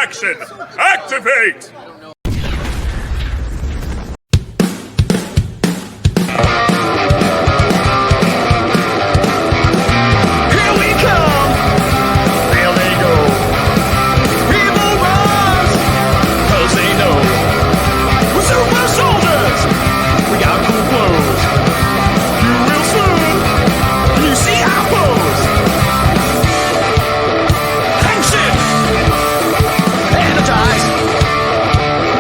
Action! Activate! Here we come, there they go. People rise, 'cause they know we're super soldiers. We got cool clothes. You will soon, you see our pose. Tension, energize.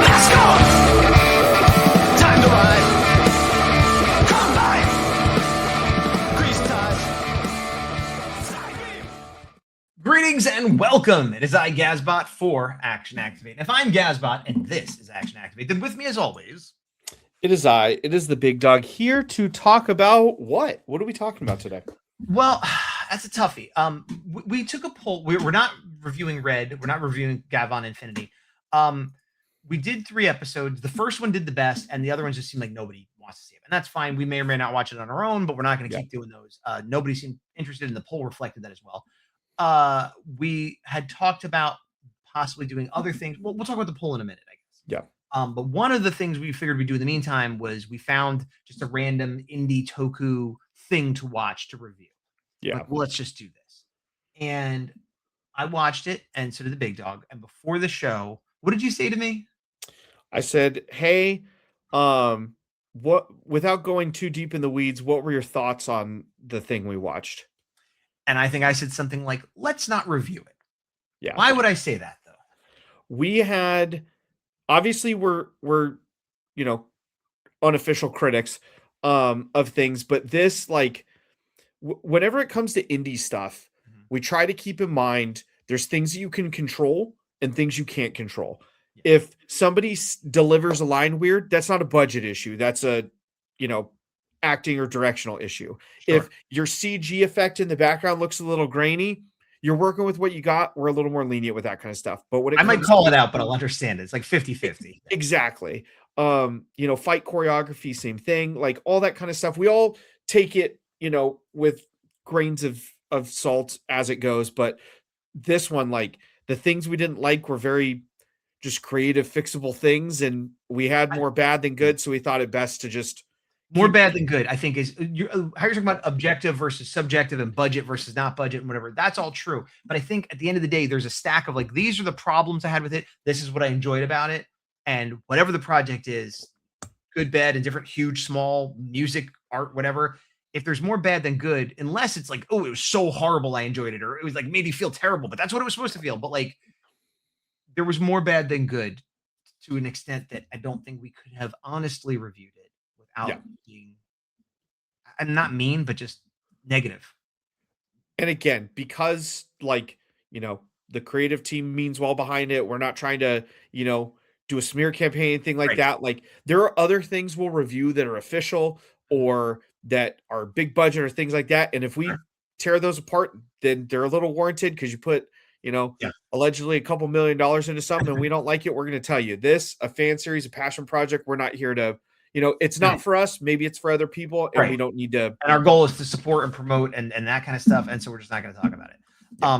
Let's go. Time to ride. Combine. Grease ties. Greetings and welcome. It is I, Gazbot, for Action Activate. If I'm Gazbot and this is Action Activate, then with me as always, It is the big dog here to talk about what? What are we talking about today? well, that's a toughie. We took a poll. We're not reviewing Red. We're not reviewing Gavon Infinity. We did 3 episodes. The first one did the best, and the other ones just seemed like nobody wants to see it. And that's fine. We may or may not watch it on our own, but we're not going to keep doing those. Nobody seemed interested in the poll reflected that as well. We had talked about possibly doing other things. We'll talk about the poll in a minute, I guess. Yeah. But one of the things we figured we'd do in the meantime was we found just a random Indie Toku thing to watch to review. Yeah. Like, well, let's just do this. And I watched it, and so did the big dog. And before the show, what did you say to me? I said, hey, what, without going too deep in the weeds, what were your thoughts on the thing we watched? And I think I said something like, let's not review it. Yeah. Why would I say that, though? We had, obviously we're unofficial critics of things, but this, like, whenever it comes to indie stuff, we try to keep in mind there's things that you can control and things you can't control. If somebody delivers a line weird, that's not a budget issue. That's a, acting or directional issue. Sure. If your CG effect in the background looks a little grainy, you're working with what you got. We're a little more lenient with that kind of stuff. But what I might call it out, but I'll understand it. It's like 50-50. Exactly. Fight choreography, same thing, like all that kind of stuff. We all take it, with grains of salt as it goes. But this one, like, the things we didn't like were very just creative, fixable things. And we had more bad than good. So we thought it best to just More bad than good, I think, is how you're talking about objective versus subjective and budget versus not budget and whatever. That's all true. But I think at the end of the day, there's a stack of like, these are the problems I had with it. This is what I enjoyed about it. And whatever the project is, good, bad, and different, huge, small, music, art, whatever. If there's more bad than good, unless it's like, oh, it was so horrible, I enjoyed it, or it was like made me feel terrible, but that's what it was supposed to feel. But like, there was more bad than good to an extent that I don't think we could have honestly reviewed it without being, I'm not mean, but just negative. And again, because the creative team means well behind it, we're not trying to, do a smear campaign, anything like that. Like, there are other things we'll review that are official or that are big budget or things like that. And if we tear those apart, then they're a little warranted because you put, allegedly a couple $1 million into something and we don't like it. We're going to tell you this, a fan series, a passion project. We're not here to, it's not for us. Maybe it's for other people and we don't need to. And our goal is to support and promote and that kind of stuff. And so we're just not going to talk about it.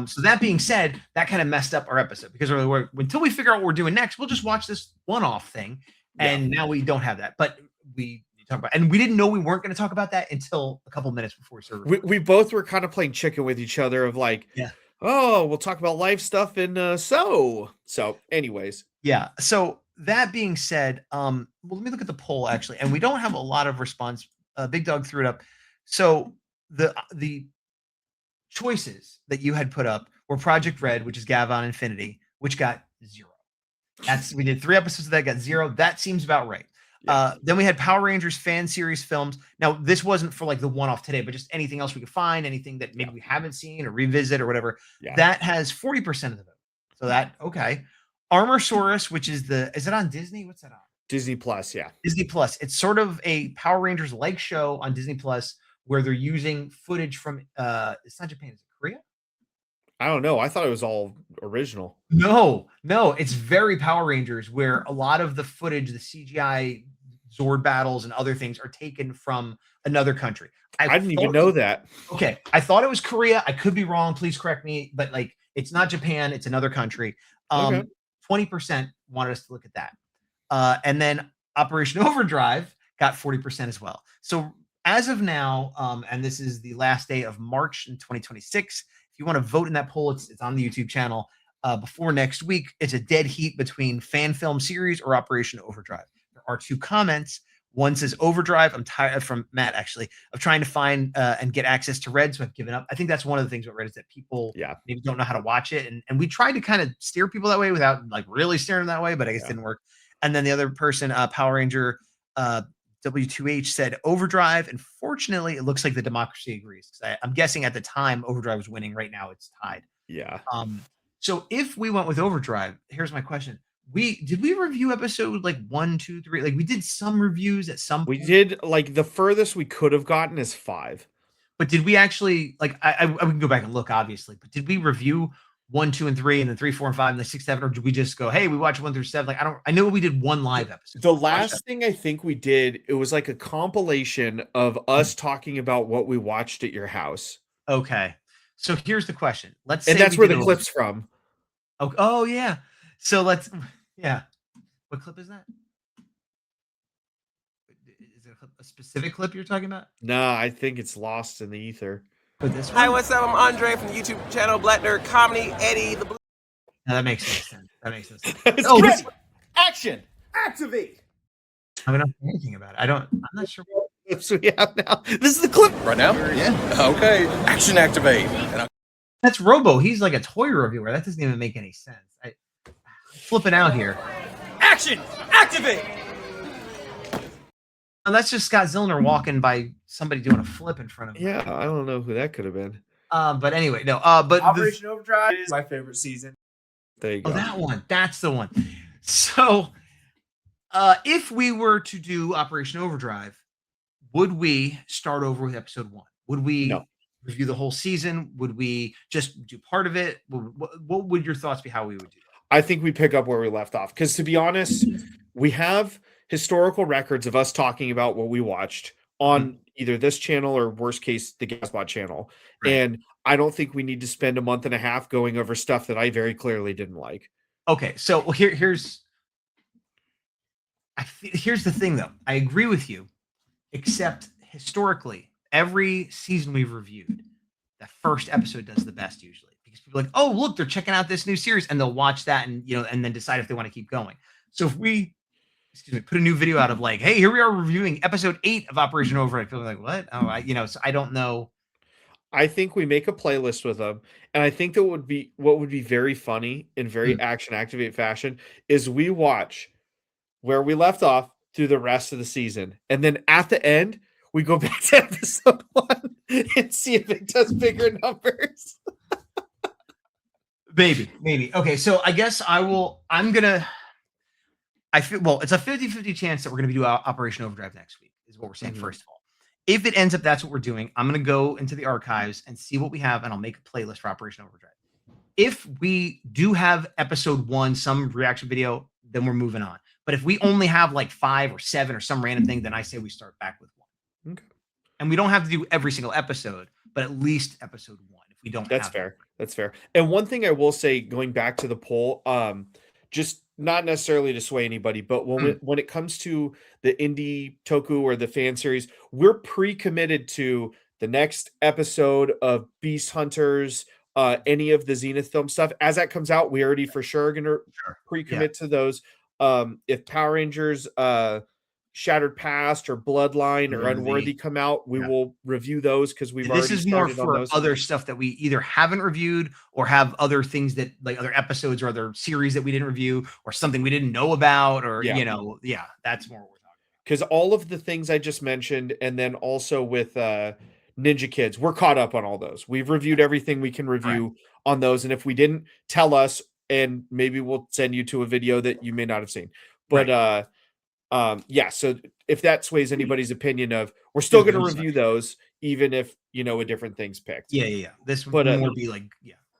So that being said, that kind of messed up our episode because until we figure out what we're doing next, we'll just watch this one-off thing. And now we don't have that, but we talk about, and we didn't know we weren't going to talk about that until a couple minutes before we started. We both were kind of playing chicken with each other of like, oh, we'll talk about life stuff. And so anyways. Yeah. So that being said, well, let me look at the poll actually, and we don't have a lot of response. Big Dog threw it up. So the choices that you had put up were Project Red, which is Gavon Infinity, which got 0. We did 3 episodes of that, got 0. That seems about right. Then we had Power Rangers fan series films. Now, this wasn't for like the one-off today, but just anything else we could find, anything that maybe we haven't seen or revisit or whatever. That has 40% of the vote. So that, okay. Armorsaurus, which is it on Disney? What's that on? Disney Plus, yeah. Disney Plus. It's sort of a Power Rangers-like show on Disney Plus where they're using footage from, it's not Japan, is it Korea? I don't know. I thought it was all original. No, it's very Power Rangers where a lot of the footage, the CGI Zord battles and other things are taken from another country. I didn't even know that. Okay. I thought it was Korea. I could be wrong. Please correct me. But like, it's not Japan. It's another country. Okay. 20% wanted us to look at that. And then Operation Overdrive got 40% as well. So as of now, and this is the last day of March in 2026, if you want to vote in that poll, it's on the YouTube channel. Before next week, it's a dead heat between Fan Film Series or Operation Overdrive. There are 2 comments. One says Overdrive. I'm tired, from Matt, actually, of trying to find and get access to Red, so I've given up. I think that's one of the things with Red is that people maybe don't know how to watch it. And we tried to kind of steer people that way without like really steering them that way, but I guess it didn't work. And then the other person, Power Ranger W2H, said Overdrive. And fortunately, it looks like the democracy agrees. I'm guessing at the time Overdrive was winning. Right now, it's tied. Yeah. So if we went with Overdrive, here's my question. Did we review episode like 1, 2, 3? Like we did some reviews at some point. We did, like the furthest we could have gotten is 5. But did we actually, like, I can go back and look, obviously, but did we review 1, 2, and 3, and then 3, 4, and 5, and then 6, 7, or did we just go, hey, we watched 1 through 7? Like, I know we did one live episode. The last thing I think we did, it was like a compilation of us talking about what we watched at your house. Okay. So here's the question. Let's say, and that's where the clip's from. Oh yeah. So yeah. What clip is that? Is it a specific clip you're talking about? No, I think it's lost in the ether. This Hi, what's up? I'm Andre from the YouTube channel Black Nerd Comedy. Eddie the Blue. No, that makes sense. That makes sense. Action! Activate! I don't know anything about it. I'm not sure what clips we have now. This is the clip right now. Yeah. Okay. Action activate. That's Robo. He's like a toy reviewer. That doesn't even make any sense. I'm flipping out here. Action! Activate! And that's just Scott Zillner walking by somebody doing a flip in front of him. Yeah, I don't know who that could have been. But anyway, no. But Operation Overdrive is my favorite season. There you go. Oh, that one. That's the one. So, if we were to do Operation Overdrive, would we start over with episode 1? Would we review the whole season? Would we just do part of it? What would your thoughts be how we would do that? I think we pick up where we left off. Because to be honest, we have historical records of us talking about what we watched on either this channel or worst case, the Gasbot channel. Right. And I don't think we need to spend a month and a half going over stuff that I very clearly didn't like. Okay. So here's the thing though. I agree with you, except historically, every season we've reviewed, the first episode does the best usually because people are like, oh, look, they're checking out this new series and they'll watch that and, and then decide if they want to keep going. So if we, put a new video out of like, hey, here we are reviewing episode 8 of Operation Overdrive. People are like, what? Oh, so I don't know. I think we make a playlist with them. And I think that what would be very funny in very action activate fashion is we watch where we left off through the rest of the season. And then at the end, we go back to episode 1 and see if it does bigger numbers. Maybe. Okay. So I guess I feel, well, it's a 50-50 chance that we're going to do Operation Overdrive next week is what we're saying. First of all, if it ends up that's what we're doing, I'm going to go into the archives and see what we have, and I'll make a playlist for Operation Overdrive. If we do have episode 1, some reaction video, then we're moving on. But if we only have like 5 or 7 or some random thing, then I say we start back with 1. Okay. And we don't have to do every single episode, but at least episode 1. If we don't, that's fair. That's fair. And one thing I will say, going back to the poll, just not necessarily to sway anybody, but when it comes to the Indie Toku or the fan series, we're pre-committed to the next episode of Beast Hunters, any of the Zenith film stuff. As that comes out, we already for sure are going to pre-commit to those. If Power Rangers Shattered Past or Bloodline or Unworthy come out, we will review those because we've already started on those. This is more for other stuff that we either haven't reviewed or have other things that like other episodes or other series that we didn't review or something we didn't know about or that's more what we're talking about. Because all of the things I just mentioned, and then also with Ninja Kids, we're caught up on all those. We've reviewed everything we can review on those, and if we didn't, tell us, and maybe we'll send you to a video that you may not have seen. But so if that sways anybody's opinion of we're still going to review those, even if a different thing's picked. This would more be like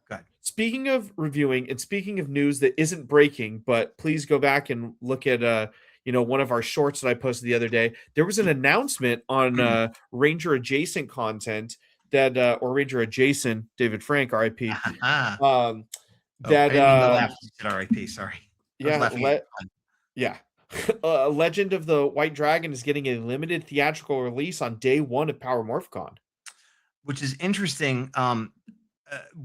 go ahead. Speaking of reviewing and speaking of news that isn't breaking, but please go back and look at one of our shorts that I posted the other day. There was an announcement on Ranger adjacent content that or Ranger adjacent David Frank RIP RIP, sorry. I was Yeah, laughing at yeah. Legend of the White Dragon is getting a limited theatrical release on day 1 of Power Morphicon. which is interesting.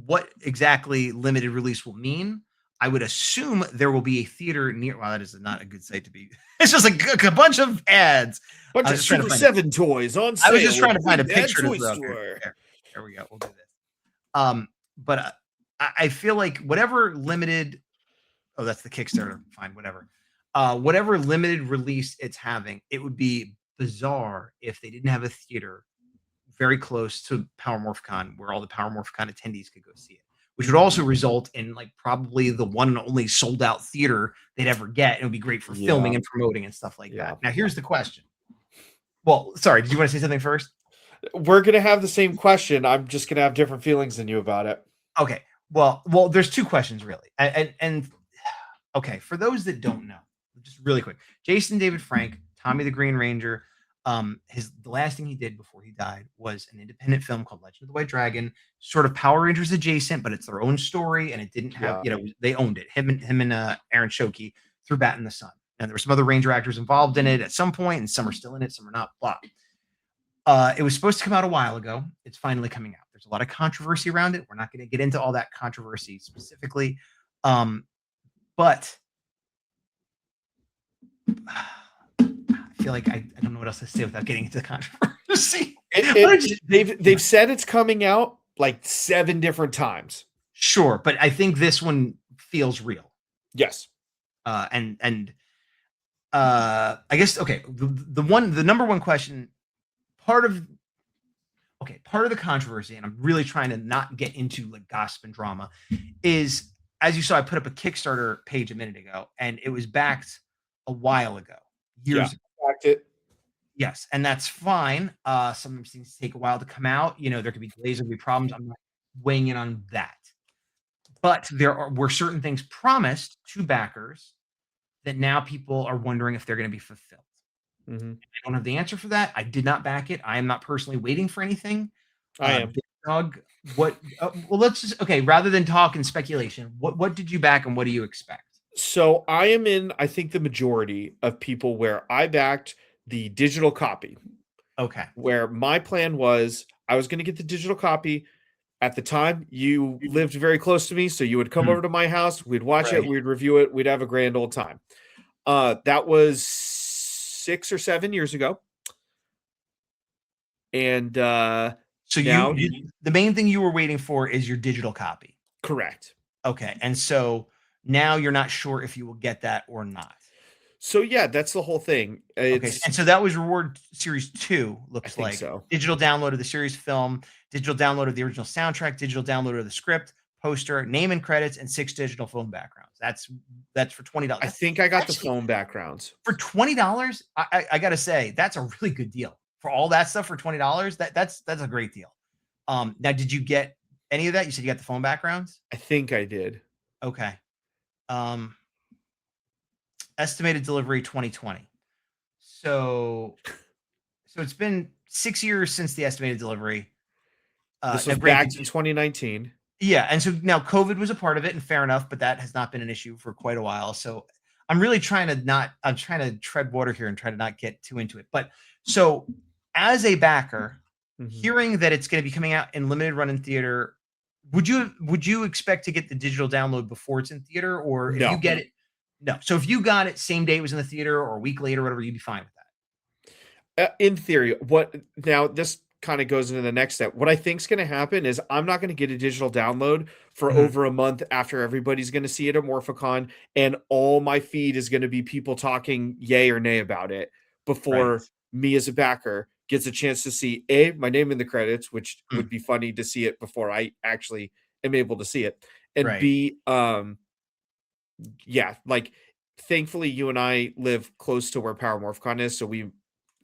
What exactly limited release will mean? I would assume there will be a theater near. Well, that is not a good site to be. It's just a bunch of ads. Bunch I of was just trying to Super find 7 toys on sale. I was just trying to at find a Big Bad picture to Toy throw up Store. here. There we go. We'll do this. But I feel like whatever limited. Oh, that's the Kickstarter. Fine, whatever. Whatever limited release it's having, it would be bizarre if they didn't have a theater very close to Power Morphicon where all the Power Morphicon attendees could go see it, which would also result in like probably the one and only sold out theater they'd ever get. It would be great for filming and promoting and stuff like that. Now, here's the question. Well, sorry, did you want to say something first? We're gonna have the same question. I'm just gonna have different feelings than you about it. Okay. Well, there's two questions really, and okay, for those that don't know, just really quick, Jason David Frank, Tommy the Green Ranger, the last thing he did before he died was an independent film called Legend of the White Dragon, sort of Power Rangers adjacent, but it's their own story, and it didn't have, they owned it. Him and Aaron Shoki threw Bat in the Sun, and there were some other Ranger actors involved in it at some point, and some are still in it, some are not. Blah. It was supposed to come out a while ago. It's finally coming out. There's a lot of controversy around it. We're not going to get into all that controversy specifically, but I feel like I don't know what else to say without getting into the controversy. They've said it's coming out like 7 different times. Sure, but I think this one feels real. Yes. I guess the number one question, part of the controversy, and I'm really trying to not get into like gossip and drama, is, as you saw, I put up a Kickstarter page a minute ago, and it was backed a while ago. Years ago. Backed it. Yes, and that's fine. Some things take a while to come out. There could be delays, there could be problems. I'm not weighing in on that. But were certain things promised to backers that now people are wondering if they're going to be fulfilled. Mm-hmm. I don't have the answer for that. I did not back it. I am not personally waiting for anything. I am. Big Dog, what? Well, let's just rather than talk and speculation, what did you back and what do you expect? So I am in, I think, the majority of people where I backed the digital copy. Okay. Where my plan was I was going to get the digital copy. At the time, you lived very close to me, so you would come over to my house, we'd watch it, we'd review it, we'd have a grand old time. That was 6 or 7 years ago. And so now the main thing you were waiting for is your digital copy. Correct. Okay. And so now you're not sure if you will get that or not. So yeah, that's the whole thing. Okay. And so that was Reward Series 2, looks like. So. Digital download of the series film, digital download of the original soundtrack, digital download of the script, poster, name and credits, and 6 digital phone backgrounds. That's for $20. I think I got the phone backgrounds. For $20, I gotta say, that's a really good deal. For all that stuff for $20, that's a great deal. Now, did you get any of that? You said you got the phone backgrounds? I think I did. Okay. Estimated delivery 2020. So it's been 6 years since the estimated delivery. This was back in 2019. Yeah, and so now COVID was a part of it, and fair enough, but that has not been an issue for quite a while. So I'm really trying to tread water here and try to not get too into it. But so as a backer, hearing that it's going to be coming out in limited run in theater, would you expect to get the digital download before it's in theater, or if you get it? No. So if you got it same day it was in the theater or a week later, or whatever, you'd be fine with that. In theory, this kind of goes into the next step. What I think is going to happen is I'm not going to get a digital download for over a month after everybody's going to see it at Morphicon, and all my feed is going to be people talking yay or nay about it before me as a backer gets a chance to see my name in the credits, which would be funny to see it before I actually am able to see it, and B, like thankfully you and I live close to where Power Morphicon is, so we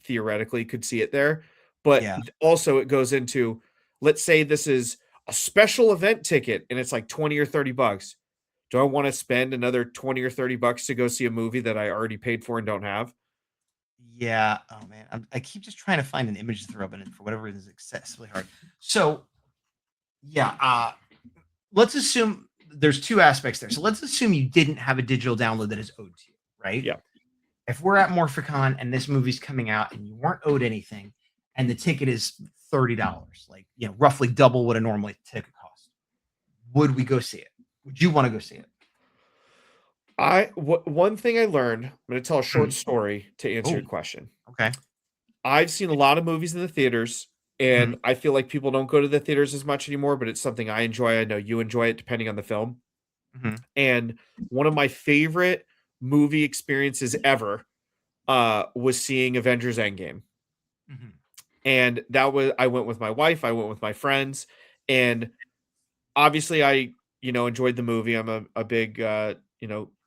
theoretically could see it there. But also it goes into, let's say this is a special event ticket and it's like $20 or $30. Do I want to spend another $20 or $30 to go see a movie that I already paid for and don't have? Yeah. Oh man, I keep just trying to find an image to throw up, and for whatever reason, it's excessively hard. So yeah, let's assume there's two aspects there. So let's assume you didn't have a digital download that is owed to you, right? Yeah. If we're at Morphicon and this movie's coming out and you weren't owed anything and the ticket is $30, like, roughly double what a normal ticket costs, would we go see it? Would you want to go see it? One thing I learned, I'm going to tell a short Mhm. story to answer your Oh. question. Okay. I've seen a lot of movies in the theaters, and I feel like people don't go to the theaters as much anymore, but it's something I enjoy. I know you enjoy it depending on the film. Mhm. And one of my favorite movie experiences ever was seeing Avengers Endgame. Mhm. And I went with my wife, I went with my friends, and obviously I, enjoyed the movie. I'm a big,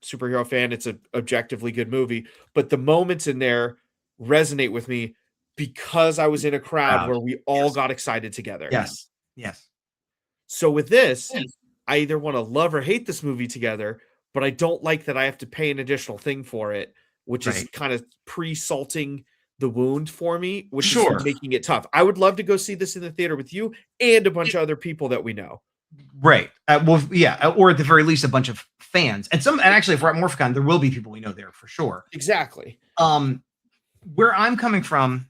superhero fan. It's a objectively good movie, but the moments in there resonate with me because I was in a crowd where we all Yes. got excited together. Yes. Yes. So with this, I either want to love or hate this movie together, but I don't like that I have to pay an additional thing for it, which is Right. kind of pre-salting the wound for me, which Sure. is making it tough. I would love to go see this in the theater with you and a bunch of other people that we know. Right. Well, yeah, or at the very least, a bunch of fans, and actually, if we're at Morphicon, there will be people we know there for sure. Exactly. Where I'm coming from,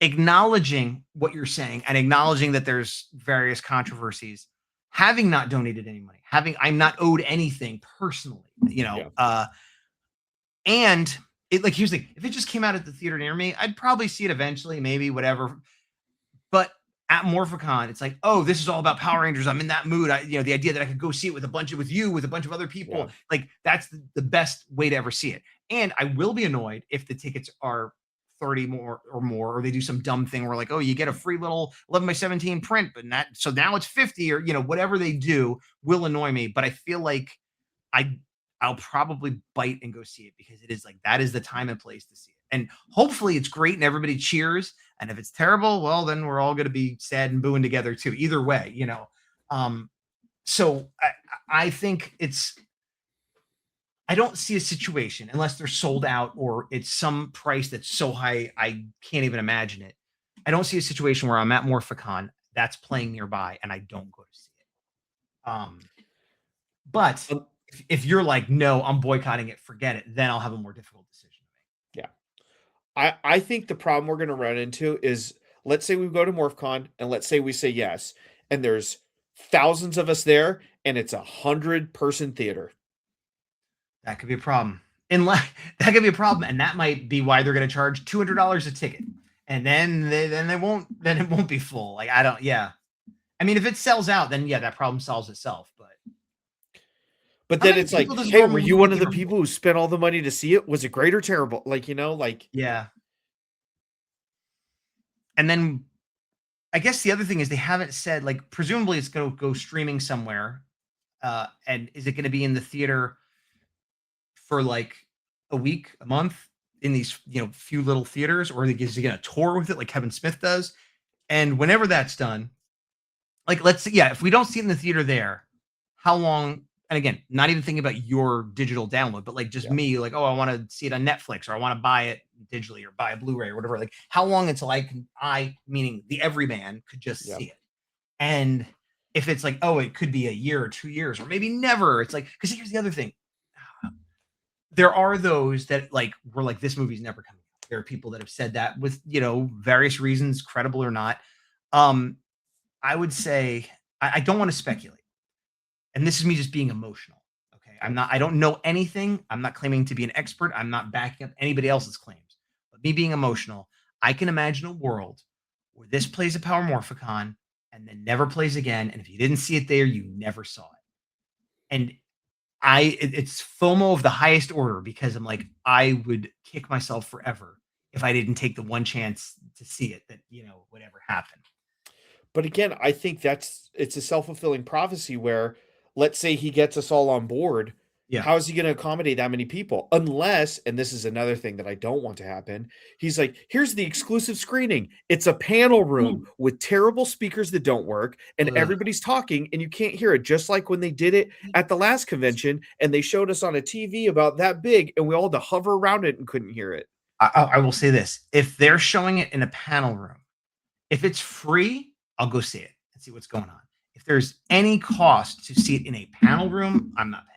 acknowledging what you're saying and acknowledging that there's various controversies, having not donated any money, I'm not owed anything personally, and it, like, here's the thing: if it just came out at the theater near me, I'd probably see it eventually, maybe, whatever. But at Morphicon, it's like, oh, this is all about Power Rangers. I'm in that mood. The idea that I could go see it with a bunch of other people, Yeah. like, that's the best way to ever see it. And I will be annoyed if the tickets are 30 more, or they do some dumb thing where, like, oh, you get a free little 11x17 print, but so now it's 50, or whatever they do will annoy me. But I feel like I'll probably bite and go see it, because it is like, that is the time and place to see it. And hopefully it's great and everybody cheers. And if it's terrible, well, then we're all going to be sad and booing together too. Either way, So I think I don't see a situation, unless they're sold out or it's some price that's so high I can't even imagine it. I don't see a situation where I'm at Morphicon that's playing nearby and I don't go to see it. But if you're like, no, I'm boycotting it, forget it, then I'll have a more difficult decision to make. Yeah. I think the problem we're going to run into is, let's say we go to MorphCon and let's say we say yes, and there's thousands of us there and it's 100-person theater. That could be a problem. That could be a problem, and that might be why they're going to charge $200 a ticket, and then it won't be full. Like, I don't. Yeah, I mean, if it sells out, then yeah, that problem solves itself. But How then many it's like, people does hey, normal were you movie one of the theater people who spent all the money to see it? Was it great or terrible? Yeah. And then I guess the other thing is, they haven't said, like, presumably it's going to go streaming somewhere. And is it going to be in the theater for like a week, a month, in these, few little theaters, or is he going to tour with it like Kevin Smith does? And whenever that's done, like, let's say, if we don't see it in the theater there, how long? And again, not even thinking about your digital download, but like just me, like, oh, I want to see it on Netflix, or I want to buy it digitally, or buy a Blu-ray or whatever. Like, how long until meaning the everyman, could just see it? And if it's like, oh, it could be a year or 2 years, or maybe never. It's like, because here's the other thing. There are those that, like, were like, this movie's never coming out. There are people that have said that with, various reasons, credible or not. I would say, I don't want to speculate. And this is me just being emotional. Okay. I don't know anything. I'm not claiming to be an expert. I'm not backing up anybody else's claims. But me being emotional, I can imagine a world where this plays a Power Morphicon and then never plays again. And if you didn't see it there, you never saw it. And it's FOMO of the highest order, because I'm like, I would kick myself forever if I didn't take the one chance to see it, that, would ever happen. But again, I think it's a self-fulfilling prophecy where, let's say he gets us all on board. Yeah. How is he going to accommodate that many people? Unless, and this is another thing that I don't want to happen, he's like, here's the exclusive screening. It's a panel room with terrible speakers that don't work, and everybody's talking and you can't hear it. Just like when they did it at the last convention and they showed us on a TV about that big and we all had to hover around it and couldn't hear it. I will say this. If they're showing it in a panel room, if it's free, I'll go see it and see what's going on. if there's any cost to see it in a panel room, I'm not paying.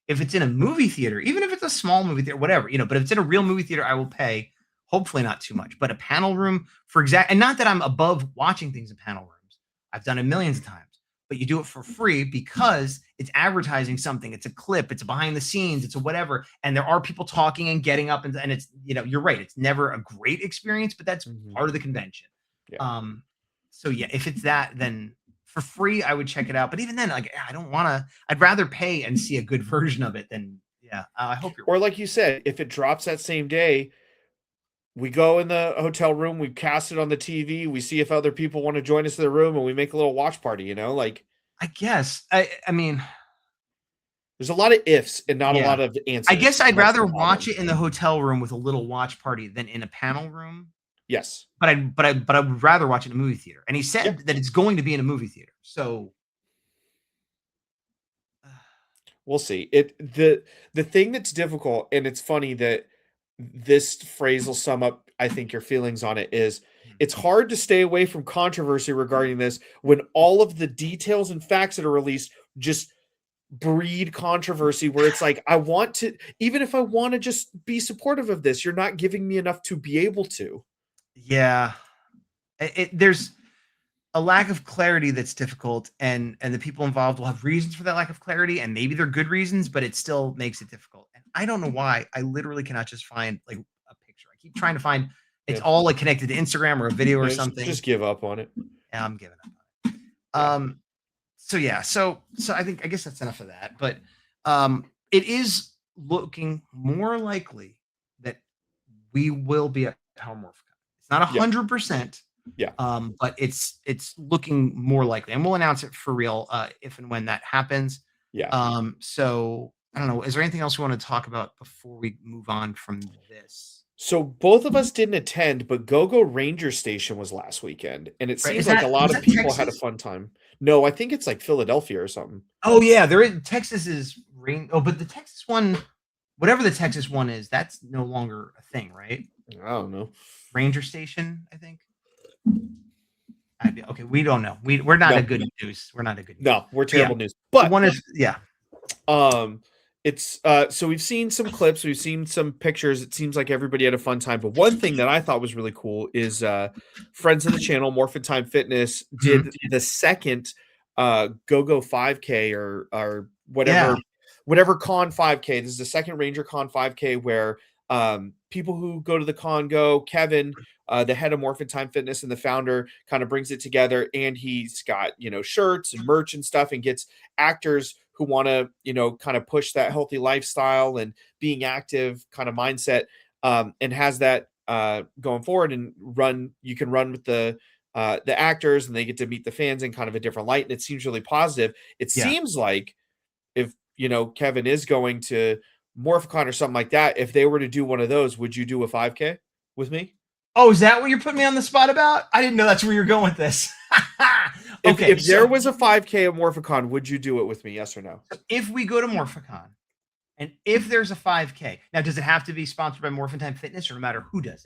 If it's in a movie theater, even if it's a small movie theater, whatever, but if it's in a real movie theater, I will pay. Hopefully not too much, but a panel room for and not that I'm above watching things in panel rooms. I've done it millions of times, but you do it for free because it's advertising something. It's a clip, it's a behind the scenes, it's a whatever. And there are people talking and getting up and it's, you're right. It's never a great experience, but that's part of the convention. Yeah. So yeah, if it's that, then for free, I would check it out. But even then, like, I don't want to, I'd rather pay and see a good version of it than, I hope you're Or like you said, if it drops that same day, we go in the hotel room, we cast it on the TV, we see if other people want to join us in the room, and we make a little watch party, like. I guess. I mean, there's a lot of ifs and not a lot of answers. I guess I'd rather watch it in the hotel room with a little watch party than in a panel room. Yes. But I would rather watch it in a movie theater. And he said that it's going to be in a movie theater. So we'll see. The thing that's difficult, and it's funny that this phrase will sum up, I think, your feelings on it, is it's hard to stay away from controversy regarding this when all of the details and facts that are released just breed controvery, where it's like, I want to, even if I want to just be supportive of this, you're not giving me enough to be able to. Yeah. There's a lack of clarity that's difficult, and the people involved will have reasons for that lack of clarity, and maybe they're good reasons, but it still makes it difficult. And I don't know why. I literally cannot just find like a picture. I keep trying to find it's all like connected to Instagram or a video or something. Just give up on it. Yeah, I'm giving up on it. So I guess that's enough of that. But it is looking more likely that we will be at Morphicon. It's not 100%. Yeah. But it's looking more likely, and we'll announce it for real if and when that happens. Yeah. So I don't know. Is there anything else we want to talk about before we move on from this? So both of us didn't attend, but Go-Go Ranger Station was last weekend, and it seems like a lot of people had a fun time. No, I think it's like Philadelphia or something. Oh yeah, there is Texas is rain. Oh, but the Texas one, whatever the Texas one is, that's no longer a thing, right? I don't know. Ranger Station, I think. Okay, we don't know. We're not a good news. We're not a good news. No, we're terrible news. But one is it's so we've seen some clips, we've seen some pictures. It seems like everybody had a fun time. But one thing that I thought was really cool is friends of the channel, Morphin Time Fitness, did the second Go-Go 5K or whatever con 5K. This is the second Ranger Con 5K where people who go to the con go. Kevin, the head of Morphin Time Fitness and the founder, kind of brings it together, and he's got shirts and merch and stuff, and gets actors who want to kind of push that healthy lifestyle and being active kind of mindset, and has that going forward, and you can run with the actors, and they get to meet the fans in kind of a different light, and it seems really positive. It seems like if Kevin is going to Morphicon or something like that, if they were to do one of those, would you do a 5K with me? Oh, is that what you're putting me on the spot about? I didn't know that's where you're going with this. Okay, if there was a 5K at Morphicon, would you do it with me? Yes or no? If we go to Morphicon, and if there's a 5K, now does it have to be sponsored by Morphin Time Fitness, or no matter who does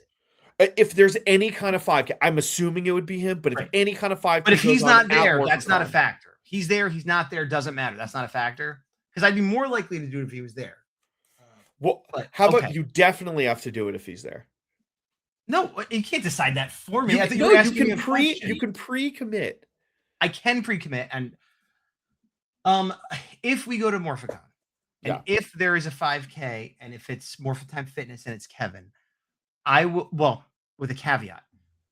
it? If there's any kind of 5K, I'm assuming it would be him. But if any kind of 5K, but if he's not there, that's not a factor. He's there, he's not there, doesn't matter. That's not a factor, because I'd be more likely to do it if he was there. Well, how about you definitely have to do it if he's there? No, you can't decide that for me. You can pre-commit. I can pre-commit, and if we go to Morphicon, and if there is a 5K, and if it's Morphin Time Fitness and it's Kevin, I will. Well, with a caveat,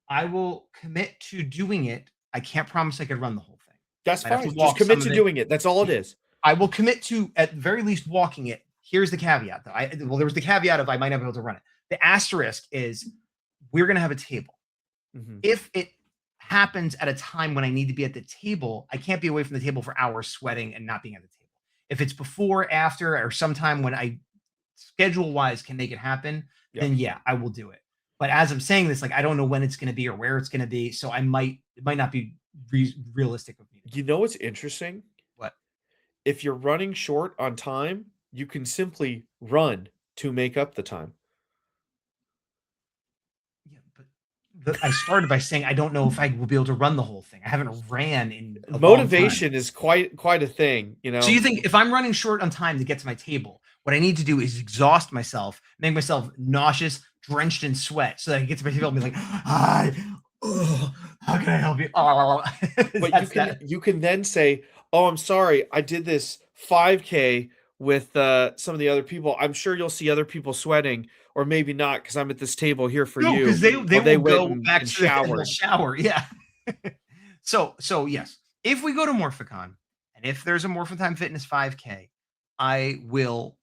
I will commit to doing it. I can't promise I could run the whole thing. That's fine. Just commit to doing it. That's all it is. I will commit to at the very least walking it. Here's the caveat, though. There was the caveat of I might not be able to run it. The asterisk is we're going to have a table. If it happens at a time when I need to be at the table, I can't be away from the table for hours sweating and not being at the table. If it's before, after, or sometime when I schedule-wise can make it happen, then I will do it. But as I'm saying this, like, I don't know when it's going to be or where it's going to be, so it might not be realistic with me. You know what's interesting? What? If you're running short on time, you can simply run to make up the time. Yeah, but I started by saying I don't know if I will be able to run the whole thing. I haven't ran in a long time. Motivation is quite a thing, you know. So you think if I'm running short on time to get to my table, what I need to do is exhaust myself, make myself nauseous, drenched in sweat, so that I can get to my table and be like, "Hi, how can I help you?" But you can then say, "Oh, I'm sorry, I did this 5K with some of the other people. I'm sure you'll see other people sweating, or maybe not, because I'm at this table here for No, you." because they While will go went back and to the showered. shower. Yeah. So yes, if we go to Morphicon and if there's a Morphin Time Fitness 5K, I will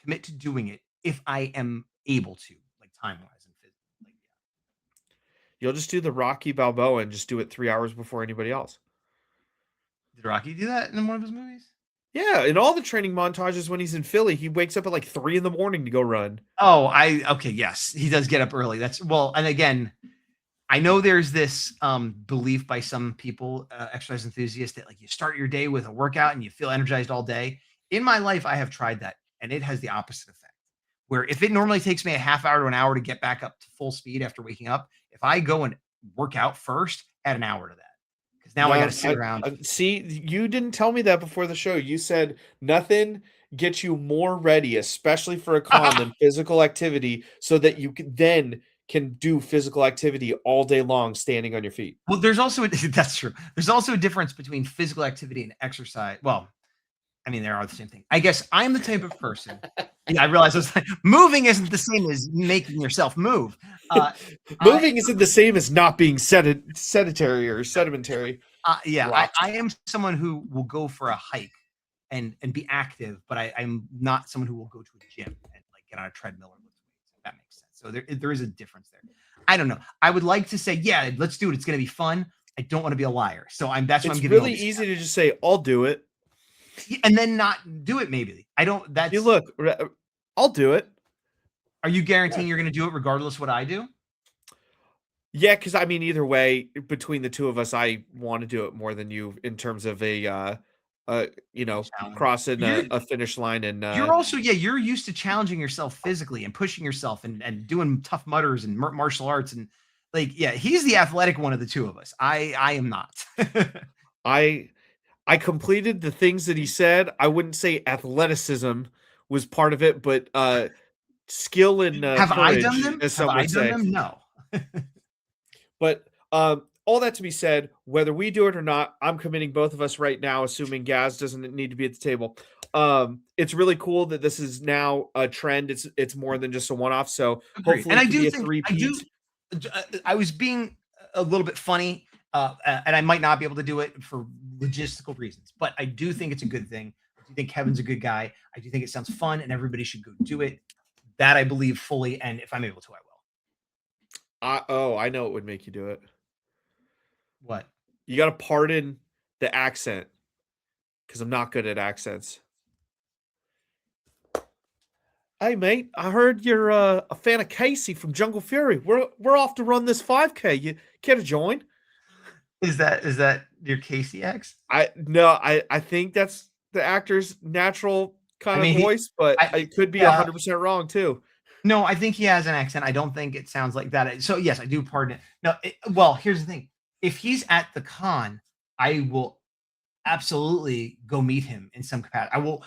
commit to doing it if I am able to, like time wise and physically. Like, You'll just do the Rocky Balboa and just do it 3 hours before anybody else. did Rocky do that in one of his movies? Yeah, in all the training montages when he's in Philly, he wakes up at like 3 in the morning to go run. Oh, okay, yes, he does get up early. That's well, and again, I know there's this belief by some people, exercise enthusiasts, that like you start your day with a workout and you feel energized all day. In my life, I have tried that, and it has the opposite effect. Where if it normally takes me a half hour to an hour to get back up to full speed after waking up, if I go and work out first, add an hour to that. Because now I got to sit around. See, you didn't tell me that before the show. You said nothing gets you more ready, especially for a con, than physical activity, so that you can do physical activity all day long standing on your feet. Well, there's also that's true. There's also a difference between physical activity and exercise. Well, I mean, they are the same thing. I guess I'm the type of person. Yeah, I realize it's like, moving isn't the same as making yourself move. Moving isn't the same as not being sedentary or sedimentary. I am someone who will go for a hike and be active, but I'm not someone who will go to a gym and like get on a treadmill or lift weights. If that makes sense. So there is a difference there. I don't know. I would like to say, yeah, let's do it. It's going to be fun. I don't want to be a liar. So that's what I'm giving. It's really easy to just say, I'll do it. And then not do it. Maybe I don't. That's you look. I'll do it. Are you guaranteeing you're going to do it regardless what I do? Yeah, because I mean, either way, between the two of us, I want to do it more than you in terms of crossing a finish line. And you're also, you're used to challenging yourself physically and pushing yourself and doing tough mutters and martial arts and like, he's the athletic one of the two of us. I am not. I completed the things that he said. I wouldn't say athleticism was part of it, but skill and have courage, I done them? as some would say. No. But all that to be said, whether we do it or not, I'm committing both of us right now, assuming Gaz doesn't need to be at the table. It's really cool that this is now a trend. It's more than just a one-off. So hopefully, and I do think I was being a little bit funny. And I might not be able to do it for logistical reasons, but I do think it's a good thing. I do think Kevin's a good guy. I do think it sounds fun and everybody should go do it. That I believe fully. And if I'm able to, I will. I know it would make you do it. What? You got to pardon the accent because I'm not good at accents. Hey, mate, I heard you're a fan of Casey from Jungle Fury. We're off to run this 5K. You care to join? Is that your Casey X? I think that's the actor's natural kind of voice, but it could be 100% wrong too. No, I think he has an accent. I don't think it sounds like that. So yes, I do pardon it. No, well, here's the thing. If he's at the con, I will absolutely go meet him in some capacity.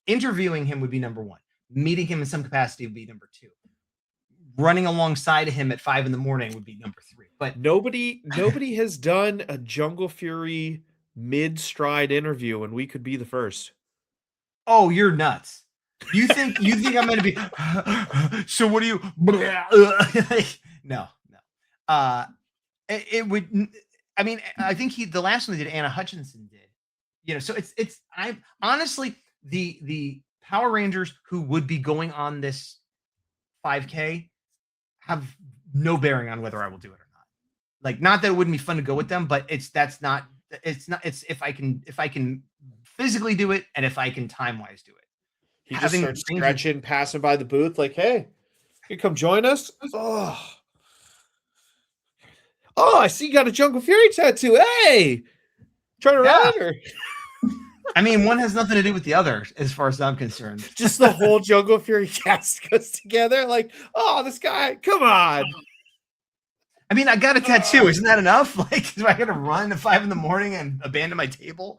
Interviewing him would be number one. Meeting him in some capacity would be number two. Running alongside of him at 5 a.m. would be number 3. But nobody has done a Jungle Fury mid-stride interview, and we could be the first. Oh, you're nuts. You think I'm going to be so what do you no. It would, I mean, I think the last one they did, Anna Hutchinson did. So I'm honestly the Power Rangers who would be going on this 5K have no bearing on whether I will do it or not. Like, not that it wouldn't be fun to go with them, but it's if I can physically do it and if I can time-wise do it. He just starts stretching, passing by the booth, like, hey, you come join us. Oh, I see you got a Jungle Fury tattoo. Hey, turn around. Or... I mean, one has nothing to do with the other, as far as I'm concerned. Just the whole Jungle Fury cast goes together. Like, oh, this guy, come on. I mean, I got a tattoo. Isn't that enough? Like, do I got to run at 5 a.m. and abandon my table?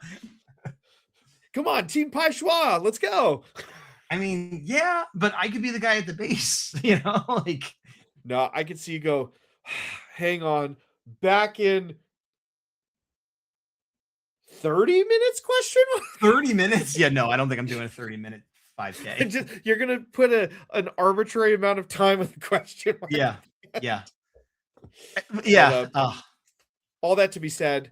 Come on, Team Pai Schwa, let's go. I mean, yeah, but I could be the guy at the base, you know, like. No, I can see you go. Hang on, back in 30 minutes? Question mark? 30 minutes? Yeah, no, I don't think I'm doing a 30-minute 5K. You're gonna put an arbitrary amount of time with the question mark. Yeah. But, all that to be said,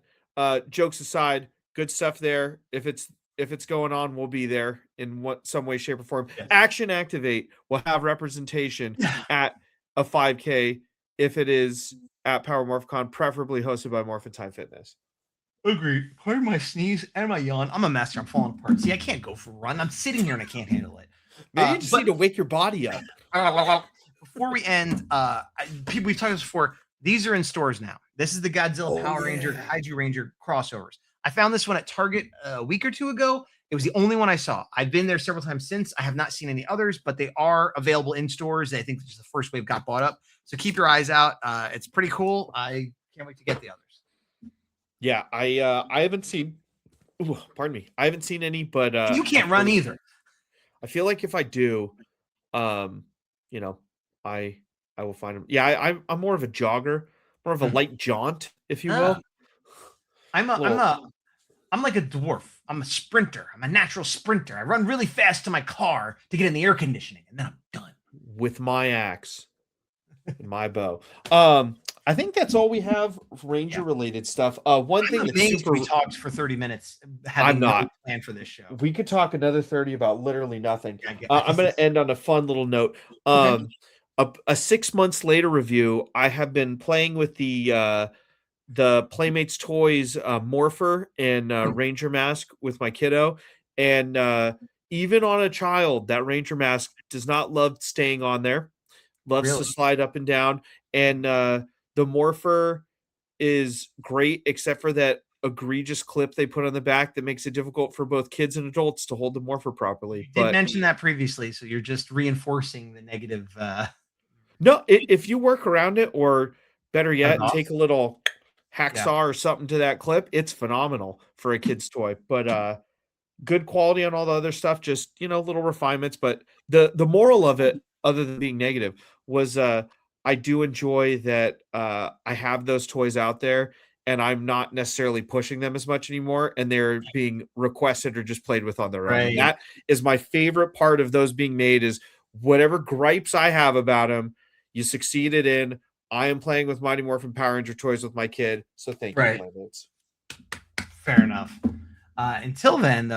jokes aside, good stuff there. If it's going on, we'll be there in some way, shape, or form. Yes. Action Activate will have representation at a 5K if it is at Power MorphCon, preferably hosted by Morphin Time Fitness. Agreed. Pardon my sneeze and my yawn. I'm a master. I'm falling apart. See, I can't go for a run. I'm sitting here and I can't handle it. Maybe you just need to wake your body up. Before we end, we've talked this before. These are in stores now. This is the Godzilla Power Ranger, Kaiju Ranger crossovers. I found this one at Target a week or two ago. It was the only one I saw. I've been there several times since. I have not seen any others, but they are available in stores. I think this is the first wave got bought up. So keep your eyes out. It's pretty cool. I can't wait to get the others. Yeah, I haven't seen. Pardon me. I haven't seen any, but you can't run either. I feel like if I do, I will find them. Yeah, I'm more of a jogger, more of a light jaunt, if you will. I'm like a dwarf. I'm a sprinter. I'm a natural sprinter. I run really fast to my car to get in the air conditioning, and then I'm done. With my axe and my bow. I think that's all we have Ranger related stuff. One thing that's we talked for 30 minutes. I'm not planned for this show. We could talk another 30 about literally nothing. I'm going to end on a fun little note. A 6 months later review. I have been playing with the Playmates Toys Morpher and Ranger mask with my kiddo, and even on a child, that Ranger mask does not love staying on there. Loves to slide up and down, and the Morpher is great, except for that egregious clip they put on the back that makes it difficult for both kids and adults to hold the Morpher properly. You did mention that previously, so you're just reinforcing the negative. No, if you work around it, or better yet, take a little hacksaw or something to that clip, it's phenomenal for a kid's toy. But good quality on all the other stuff, just little refinements. But the moral of it, other than being negative, was I do enjoy that I have those toys out there, and I'm not necessarily pushing them as much anymore, and they're being requested or just played with on their own. And that is my favorite part of those being made, is whatever gripes I have about them, you succeeded in. I am playing with Mighty Morphin Power Ranger toys with my kid, so thank you, Playmates. Fair enough. Until next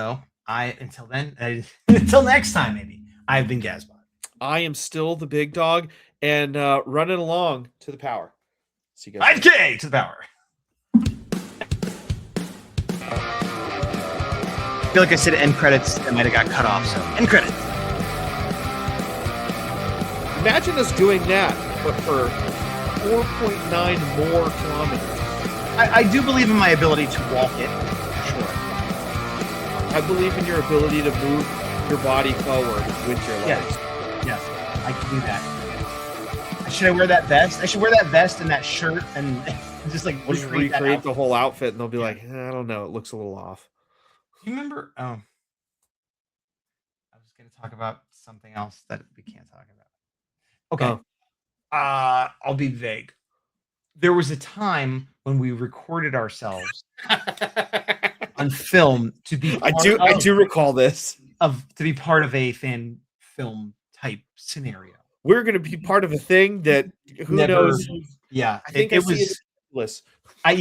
time, maybe. I've been Gazbot. I am still the big dog, and running along to the power. See you guys. 5K to the power. I feel like I said end credits. That might have got cut off. So end credits. Imagine us doing that, but for 4.9 more kilometers. I do believe in my ability to walk it. Sure. I believe in your ability to move your body forward with your legs. Yes, I can do that. Should I wear that vest? I should wear that vest and that shirt and just like recreate the whole outfit, and they'll be like, I don't know, it looks a little off. You remember? Oh, I was going to talk about something else that we can't talk about. Okay. I'll be vague. There was a time when we recorded ourselves on film to be. I do recall this. To be part of a fan film type scenario. We're going to be part of a thing that who knows? Yeah, I think it was. I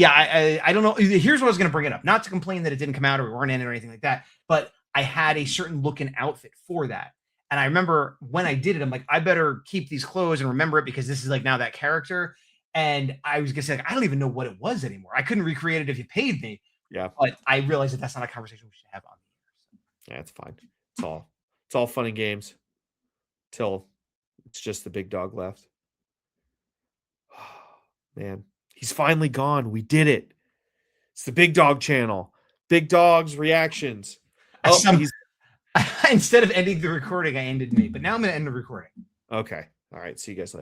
don't know. Here's what I was going to bring it up. Not to complain that it didn't come out or we weren't in it or anything like that, but I had a certain look and outfit for that. And I remember when I did it, I'm like, I better keep these clothes and remember it because this is like now that character. And I was going to say, like, I don't even know what it was anymore. I couldn't recreate it if you paid me. Yeah. But I realized that that's not a conversation we should have on here. Yeah, it's fine. It's all fun and games till it's just the big dog left. Man, he's finally gone. We did it. It's the Big Dog channel. Big Dog's reactions. Instead of ending the recording, I ended me. But now I'm going to end the recording. Okay. All right. See you guys later.